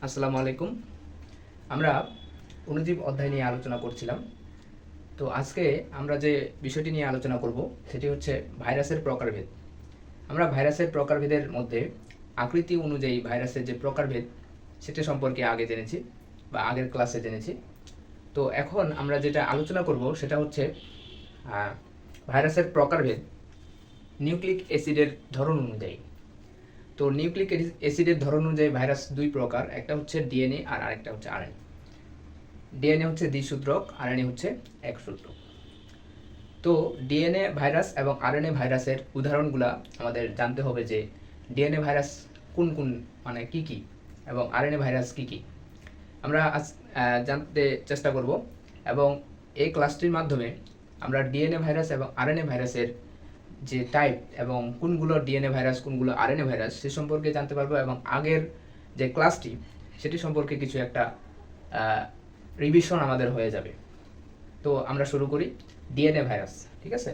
আসসালামু আলাইকুম। আমরা অণুজীব অধ্যায় নিয়ে আলোচনা করছিলাম। তো আজকে আমরা যে বিষয়টি নিয়ে আলোচনা করব সেটি হচ্ছে ভাইরাসের প্রকারভেদ। আমরা ভাইরাসের প্রকারভেদের মধ্যে আকৃতি অনুযায়ী ভাইরাসের যে প্রকারভেদ সেটা সম্পর্কে আগে জেনেছি বা আগের ক্লাসে জেনেছি। তো এখন আমরা যেটা আলোচনা করব সেটা হচ্ছে ভাইরাসের প্রকারভেদ নিউক্লিক অ্যাসিডের ধরন অনুযায়ী। তো নিউক্লিক অ্যাসিডের ধরন অনুযায়ী ভাইরাস দুই প্রকার, একটা হচ্ছে ডিএনএ আর আরেকটা হচ্ছে আরএনএ। ডিএনএ হচ্ছে দ্বিসূত্রক, আরএনএ হচ্ছে একসূত্রক। তো ডিএনএ ভাইরাস এবং আরএনএ ভাইরাসের উদাহরণগুলো আমাদের জানতে হবে যে ডিএনএ ভাইরাস কোন কোন মানে কি কি এবং আরএনএ ভাইরাস কি কি আমরা আজ জানতে চেষ্টা করব। এবং এই ক্লাসটির মাধ্যমে আমরা ডিএনএ ভাইরাস এবং আরএনএ ভাইরাসের যে টাইপ এবং কোনগুলো ডিএনএ ভাইরাস কোনগুলো আরএনএ ভাইরাস সে সম্পর্কে জানতে পারবো, এবং আগের যে ক্লাসটি সেটি সম্পর্কে কিছু একটা রিভিশন আমাদের হয়ে যাবে। তো আমরা শুরু করি ডিএনএ ভাইরাস, ঠিক আছে?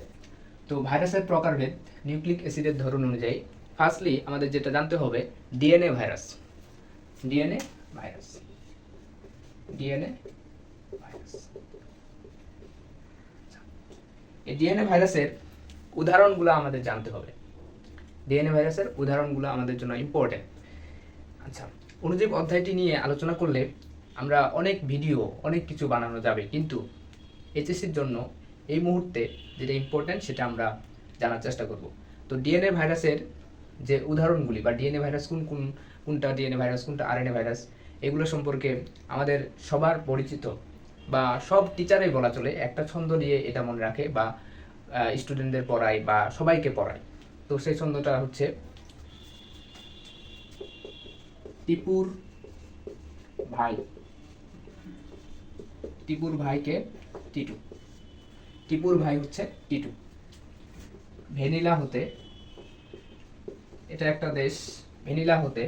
তো ভাইরাসের প্রকারভেদ নিউক্লিক অ্যাসিডের ধরন অনুযায়ী ফার্স্টলি আমাদের যেটা জানতে হবে DNA virus. DNA virus DNA virus এই ডিএনএ ভাইরাসের উদাহরণগুলো আমাদের জানতে হবে। ডিএনএ ভাইরাসের উদাহরণগুলো আমাদের জন্য ইম্পর্টেন্ট। আচ্ছা, অণুজীব অধ্যায়টি নিয়ে আলোচনা করলে আমরা অনেক ভিডিও অনেক কিছু বানানো যাবে, কিন্তু এইচএসসির জন্য এই মুহূর্তে যেটা ইম্পর্টেন্ট সেটা আমরা জানার চেষ্টা করব। তো ডিএনএ ভাইরাসের যে উদাহরণগুলি বা ডিএনএ ভাইরাস কোনটা ডিএনএ ভাইরাস কোনটা আরএনএ ভাইরাস এগুলো সম্পর্কে আমাদের সবার পরিচিত বা সব টিচারই বলা চলে একটা ছন্দ দিয়ে এটা মনে রাখে বা স্টুডেন্টদের পড়ায় বা সবাইকে পড়ায়। তো সেই ছন্দটা হচ্ছে টিপুর ভাই। টিপুর ভাইকে টিটু। টিপুর ভাই হচ্ছে টিটু। ভ্যানিলা হতে, এটা একটা দেশ, ভ্যানিলা হতে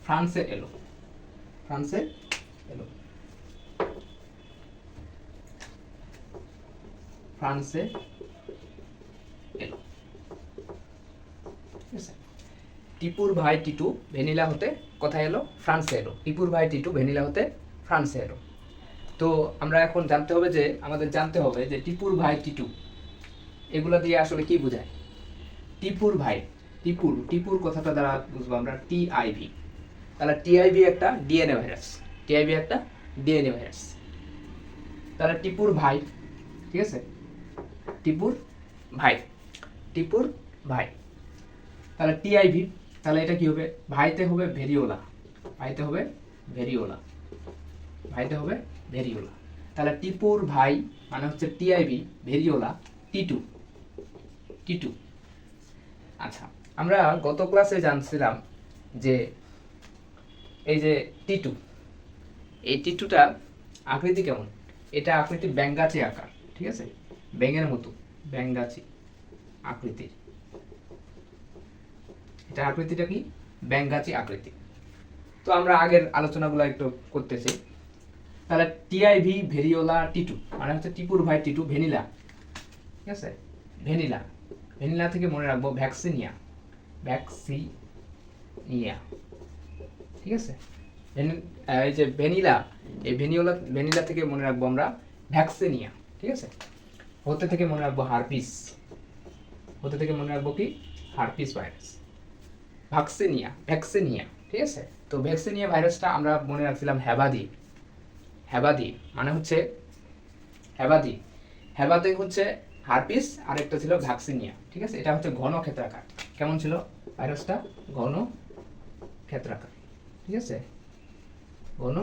ফ্রান্সে এলো। ফ্রান্সে এলো ফ্রান্সে এলো ঠিক আছে। টিপুর ভাই টিটু ভ্যানিলা হতে কোথায় এলো? ফ্রান্সে এলো। টিপুর ভাই টিটু ভ্যানিলা হতে ফ্রান্সে এলো। তো আমরা এখন জানতে হবে যে আমাদের জানতে হবে যে টিপুর ভাই টিটু এগুলো দিয়ে আসলে কি বোঝায়। টিপুর ভাই, টিপুর টিপুর কথাটা দ্বারা বুঝবো আমরা টিআইভি। তাহলে টিআইভি একটা ডিএনএ ভাইরাস, টিআইভি একটা ডিএনএ ভাইরাস। তাহলে টিপুর ভাই, ঠিক আছে, টিপুর ভাই, টিপুর ভাই। তাহলে টিআইভি, তাহলে এটা কি হবে? ভাইতে হবে ভেরিওলা, ভাইতে হবে ভেরিওলা, ভাইতে হবে ভেরিওলা। তাহলে টিপুর ভাই মানে হচ্ছে টিআইভি ভেরিওলা টি2, টি2। আচ্ছা, আমরা গত ক্লাসে জানছিলাম যে এই যে টি2, এই টি2টা আকৃতি কেমন? এটা আকৃতি ব্যাঙ্গাচি আকার, ঠিক আছে, ব্যাঙের মতো ব্যাঙ্গাচি আকৃতির। এটা আকৃতিটা কি? ব্যাঙ্গাচি আকৃতি। তো আমরা আগের আলোচনাগুলো একটু করতেছি। তাহলে টিআইভি ভেরিওলা টি2 মানে হচ্ছে টিপুর ভাই টি2 ভ্যানিলা, ঠিক আছে, ভ্যানিলা। ভ্যানিলা থেকে মনে রাখবো ভ্যাকসিনিয়া, ভ্যাকসিনিয়া, ঠিক আছে। এই যে ভ্যানিলা, এই ভ্যানিলা থেকে মনে রাখবো আমরা ভ্যাকসিনিয়া, ঠিক আছে। হতে থেকে মনে রাখবো হারপিস, হতে থেকে মনে রাখবো কি? Herpes virus. ভ্যাকসিনিয়া, ভ্যাকসিনিয়া, ঠিক আছে। তো ভ্যাকসিনিয়া ভাইরাসটা আমরা মনে রাখছিলাম হ্যাবাদি। হ্যাবাদি মানে হচ্ছে হ্যাবাদি, হ্যাবাদি হচ্ছে হারপিস, আর একটা ছিল ভ্যাকসিনিয়া, ঠিক আছে। এটা হচ্ছে ঘন ক্ষেত্রাকার। কেমন ছিল ভাইরাসটা? ঘন ক্ষেত্রাকার, ঠিক আছে, ঘন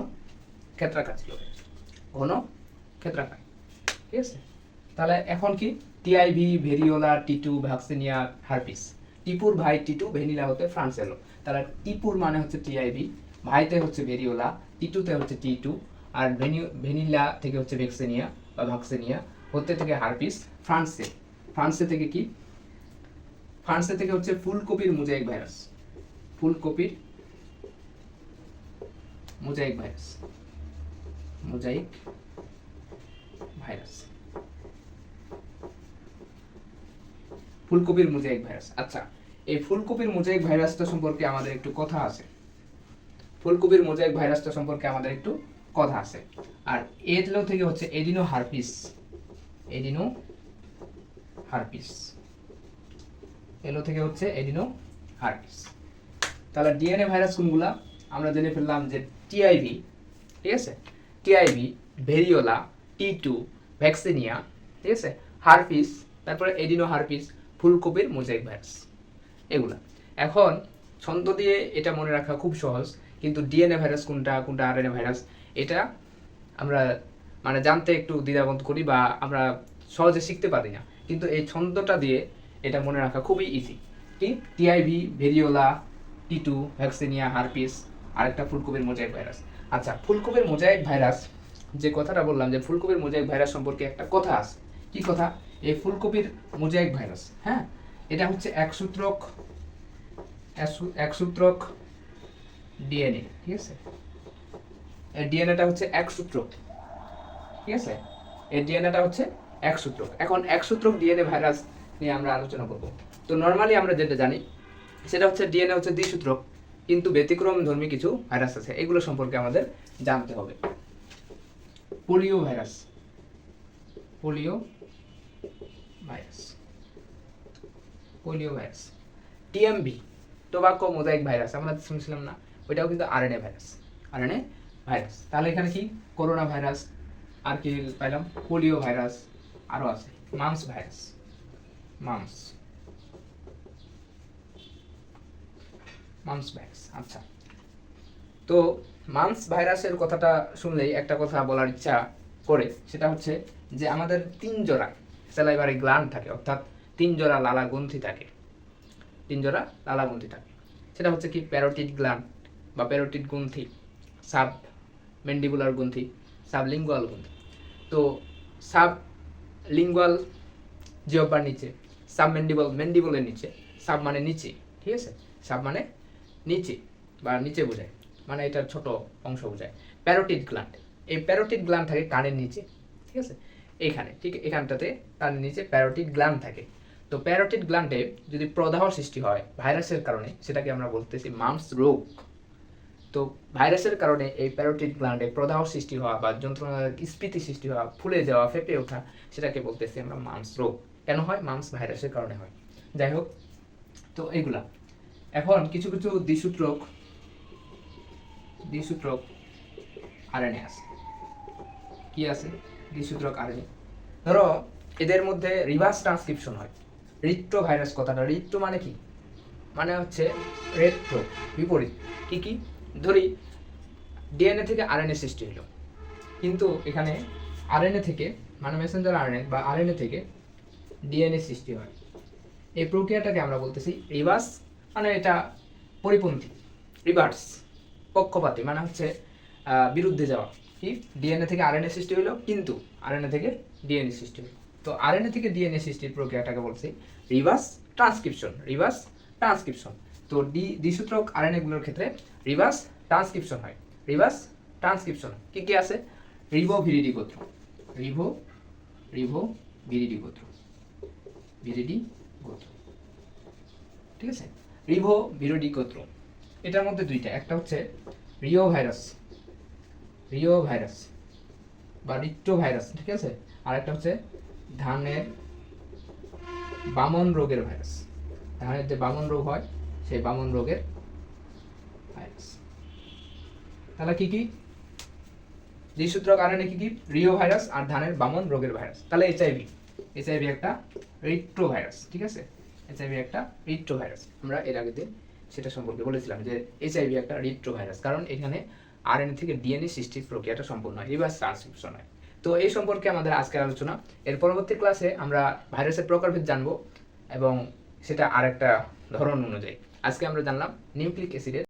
ক্ষেত্রাকার ছিল, ঘন ক্ষেত্রাকার, ঠিক আছে। তাহলে এখন কি? টিআইভি ভেরিওলা টি2 ভ্যাকসিনিয়া হারপিস। টিপুর ভাই টিটু ভ্যানিলা হতে ফ্রান্স এলো। তাহলে টিপুর মানে হচ্ছে টিআইভি, ভাইতে হচ্ছে ভেরিওলা, টিটুতে হচ্ছে টি2, আর ভ্যানিলা থেকে হচ্ছে ভ্যাকসিনিয়া বা ভ্যাকসিনিয়া, হতে থেকে হারপিস। ফ্রান্সে, ফ্রান্সে থেকে কি? ফ্রান্সে থেকে হচ্ছে ফুলকপির মোজাইক ভাইরাস, ফুলকপির মোজাইক ভাইরাস, মোজাইক ভাইরাস, ফুলকপির মোজাইক ভাইরাস। আচ্ছা, এই ফুলকপির মোজাইক ভাইরাসটা সম্পর্কে আমাদের একটু কথা আছে। ফুলকপির মোজাইক ভাইরাসটা সম্পর্কে আমাদের একটু কথা আছে। আর এগুলো থেকে হচ্ছে এডিনো হারপিস, এডিনো হারপিস, এলো থেকে হচ্ছে এডিনো হারপিস। তাহলে ডিএনএ ভাইরাস কোনগুলা আমরা জেনে ফেললাম যে টিআইভি, ঠিক আছে, টিআইভি, ভেরিওলা, টি2, ভ্যাকসিনিয়া, ঠিক আছে, হারপিস, তারপরে এডিনো হারপিস, ফুলকপির মোজাইক ভাইরাস, এগুলা। এখন ছন্দ দিয়ে এটা মনে রাখা খুব সহজ, কিন্তু ডিএনএ ভাইরাস কোনটা, কোনটা আরএনএ ভাইরাস, এটা আমরা মানে জানতে একটু দ্বিধাবোধ করি বা আমরা সহজে শিখতে পারি না। কিন্তু এই ছন্দটা দিয়ে এটা মনে রাখা খুবই ইজি। কি? টিআইভি, ভেরিওলা, টি2, ভ্যাকসিনিয়া, হারপিস, আরেকটা ফুলকপির মোজাইক ভাইরাস। আচ্ছা, ফুলকপির মোজাইক ভাইরাস যে কথাটা বললাম যে ফুলকপির মোজাইক ভাইরাস সম্পর্কে একটা কথা আছে। কি কথা? এই ফুলকপির মোজাইক ভাইরাস, হ্যাঁ, এটা হচ্ছে একসূত্রক ডিএনএ, ঠিক আছে। এই ডিএনএটা হচ্ছে একসূত্রক, ঠিক আছে, এই ডিএনএটা হচ্ছে একসূত্রক। এখন একসূত্রক ডিএনএ ভাইরাস নিয়ে আমরা আলোচনা করব। তো নর্মালি আমরা যেটা জানি সেটা হচ্ছে ডিএনএ হচ্ছে দ্বিসূত্রক, কিন্তু ব্যতিক্রম ধর্মী কিছু ভাইরাস আছে, এগুলো সম্পর্কে আমাদের জানতে হবে। Polio virus, polio virus, polio virus, TMV, tobacco mosaic virus, আমরা শুনছিলাম না, ওইটাও কিন্তু আরএনএ ভাইরাস, আরএনএ ভাইরাস। তাহলে এখানে কি করোনা ভাইরাস, আর কি পাইলাম, পোলিও ভাইরাস, আরো আছে মামস ভাইরাস, মামস ভাইরাস। আচ্ছা, তো মামস ভাইরাসের কথাটা শুনলেই একটা কথা বলার ইচ্ছা করে, সেটা হচ্ছে যে আমাদের 3 জোড়া স্যালাইভারি গ্ল্যান্ড থাকে, অর্থাৎ 3 জোড়া লালা গ্রন্থি থাকে, 3 জোড়া লালা গ্রন্থি থাকে। সেটা হচ্ছে কি প্যারোটিড গ্ল্যান্ড বা প্যারোটিড গ্রন্থি, সাব ম্যান্ডিবুলার গ্রন্থি, সাবলিঙ্গুয়াল গ্রন্থি। তো সাব লিঙ্গুয়াল জিহ্বার নিচে, সাব ম্যান্ডিবলের নিচে, সাব মানে নিচে, ঠিক আছে, সাব মানে নিচে বা নিচে বোঝায়, মানে এটার ছোট অংশ বোঝায়। প্যারোটিড গ্ল্যান্ড, এই প্যারোটিড গ্ল্যান্ড থাকে কানের নিচে, ঠিক আছে, এইখানে, ঠিক এখানটাতে কানের নিচে প্যারোটিড গ্ল্যান্ড থাকে। তো প্যারোটিড গ্ল্যান্ডে যদি প্রদাহ সৃষ্টি হয় ভাইরাসের কারণে, সেটাকে আমরা বলতেছি মামস রোগ। তো ভাইরাসের কারণে এই প্যারোটিড গ্ল্যান্ডে প্রদাহ সৃষ্টি হওয়া বা যন্ত্রণা স্ফীতি সৃষ্টি হওয়া, ফুলে যাওয়া, ফেপে ওঠা, সেটাকে বলতেছি আমরা মামস রোগ। কেন হয়? মামস ভাইরাসের কারণে হয়। যাই হোক, তো এইগুলা। এখন কিছু কিছু দ্বিসূত্রক আরএনএ আছে। কি আছে? দ্বিসূত্রক আরএনএ। ধরো এদের মধ্যে রিভার্স ট্রান্সক্রিপশন হয়। রিট্রো ভাইরাস, কথাটা রিট্রো মানে কি? মানে হচ্ছে রেট্রো, বিপরীত। কি? ধরি ডিএনএ থেকে আরএনএ সৃষ্টি হলো, কিন্তু এখানে আরএনএ থেকে মানে মেসেঞ্জার আরএনএ বা আরএনএ থেকে ডিএনএ সৃষ্টি হয়। এই প্রক্রিয়াটাকে আমরা বলতেছি রিভার্স, মানে এটা পরিপন্থী, রিভার্স পক্ষপাতী, মানে হচ্ছে বিরুদ্ধে যাওয়া। কি? ডিএনএ থেকে আরএনএ সৃষ্টি হলো, কিন্তু আরএনএ থেকে ডিএনএ সৃষ্টি হলো। তো আরএনএ থেকে ডিএনএ সৃষ্টির প্রক্রিয়াটাকে বলছি রিভার্স ট্রান্সক্রিপশন, রিভার্স ট্রান্সক্রিপশন। তো দ্বিসূত্রক আরএনএ গুলোর ক্ষেত্রে রিভার্স ট্রান্সক্রিপশন হয়, রিভার্স ট্রান্সক্রিপশন। কি আছে? রিবোভিরিডি গোত্র, রিবোভিরিডি গোত্র, ভিরিডি গোত্র, ঠিক আছে, রিবোভিরিডি গোত্র। এটার মধ্যে দুইটা, একটা হচ্ছে রিও ভাইরাস বা রিট্রো ভাইরাস, ঠিক আছে, আর একটা হচ্ছে ধানের বামন রোগের ভাইরাস। ধানের যে বামন রোগ হয় সেই বামন রোগের ভাইরাস। তাহলে কি দ্বিসূত্রক আরএনএ কি? রিও ভাইরাস আর ধানের বামন রোগের ভাইরাস। তাহলে এইচআইভি একটা রিট্রো ভাইরাস, ঠিক আছে, এইচআইভি একটা রিট্রো ভাইরাস। আমরা এর আগে সেটা সম্পর্কে বলেছিলাম যে এইচআইভি একটা রিট্রো ভাইরাস, কারণ এখানে আরএনএ থেকে ডিএনএ সৃষ্টির প্রক্রিয়াটা সম্পূর্ণ হয়, রিভার্স ট্রান্সক্রিপশন হয়। তো এই সম্পর্কে আমাদের আজকের আলোচনা। এর পরবর্তী ক্লাসে আমরা ভাইরাসের প্রকারভেদ জানবো এবং সেটা আরেকটা ধরন অনুযায়ী। আজকে আমরা জানলাম নিউক্লিক অ্যাসিডের